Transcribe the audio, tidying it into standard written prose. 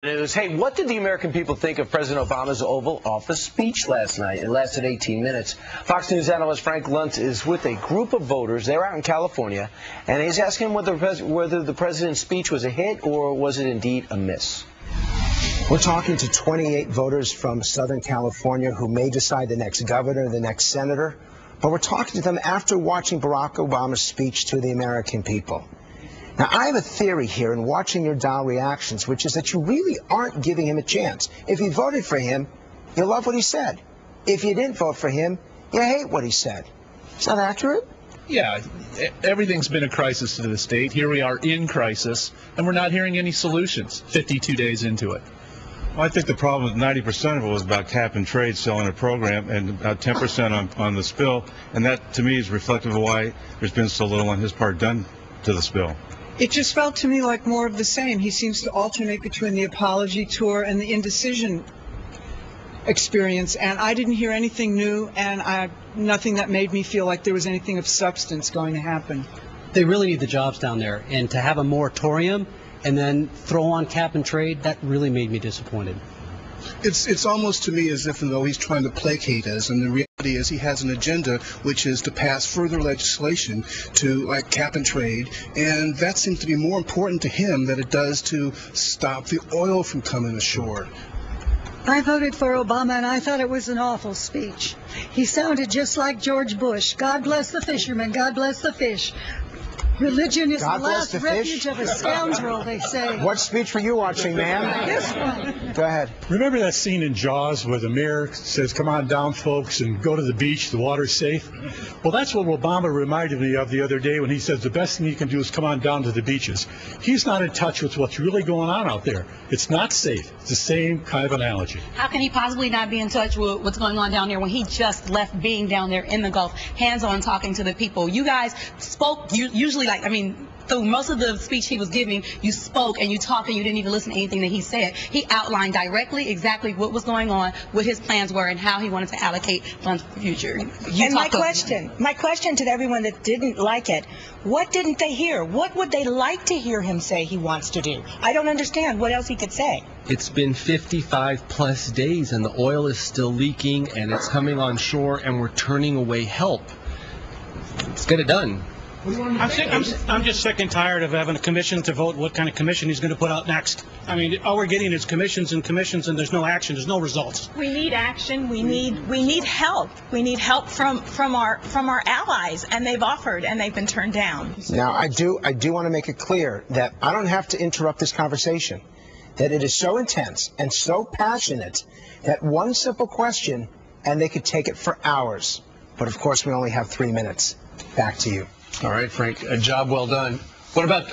News. Hey, what did the American people think of President Obama's Oval Office speech last night? It lasted 18 minutes. Fox News analyst Frank Luntz is with a group of voters. They're out in California, and he's asking whether the president's speech was a hit or was it indeed a miss. We're talking to 28 voters from Southern California who may decide the next governor, the next senator, but we're talking to them after watching Barack Obama's speech to the American people. Now, I have a theory here in watching your dial reactions, which is that you really aren't giving him a chance. If you voted for him, you love what he said. If you didn't vote for him, you hate what he said. Is that accurate? Yeah, everything's been a crisis to the state. Here we are in crisis, and we're not hearing any solutions 52 days into it. Well, I think the problem with 90% of it was about cap and trade selling a program and about 10% on the spill, and that, to me, is reflective of why there's been so little on his part done to the spill. It just felt to me like more of the same. He seems to alternate between the apology tour and the indecision experience, and I didn't hear anything new and nothing that made me feel like there was anything of substance going to happen. They really need the jobs down there, and to have a moratorium and then throw on cap and trade, that really made me disappointed. It's almost to me as if though he's trying to placate us, and the reality is he has an agenda which is to pass further legislation to like cap and trade, and that seems to be more important to him than it does to stop the oil from coming ashore. I voted for Obama, and I thought it was an awful speech. He sounded just like George Bush. God bless the fishermen, God bless the fish. Religion is the last refuge of a scoundrel, they say. What speech were you watching, ma'am? This one. Go ahead. Remember that scene in Jaws where the mayor says, "Come on down, folks, and go to the beach, the water's safe"? Well, that's what Obama reminded me of the other day when he says the best thing you can do is come on down to the beaches. He's not in touch with what's really going on out there. It's not safe. It's the same kind of analogy. How can he possibly not be in touch with what's going on down there when he just left being down there in the Gulf, hands-on talking to the people? You guys spoke, usually through most of the speech he was giving, you spoke and you talked and you didn't even listen to anything that he said. He outlined directly exactly what was going on, what his plans were, and how he wanted to allocate funds for the future. And my question to everyone that didn't like it, what didn't they hear? What would they like to hear him say he wants to do? I don't understand what else he could say. It's been 55 plus days and the oil is still leaking and it's coming on shore and we're turning away help. Let's get it done. I'm just sick and tired of having a commission to vote what kind of commission he's going to put out next. I mean, all we're getting is commissions and commissions, and there's no action. There's no results. We need action. We need help. We need help from our allies, and they've offered and they've been turned down. Now, I do want to make it clear that I don't have to interrupt this conversation. That it is so intense and so passionate that one simple question and they could take it for hours. But of course, we only have 3 minutes. Back to you. All right, Frank, a job well done. What about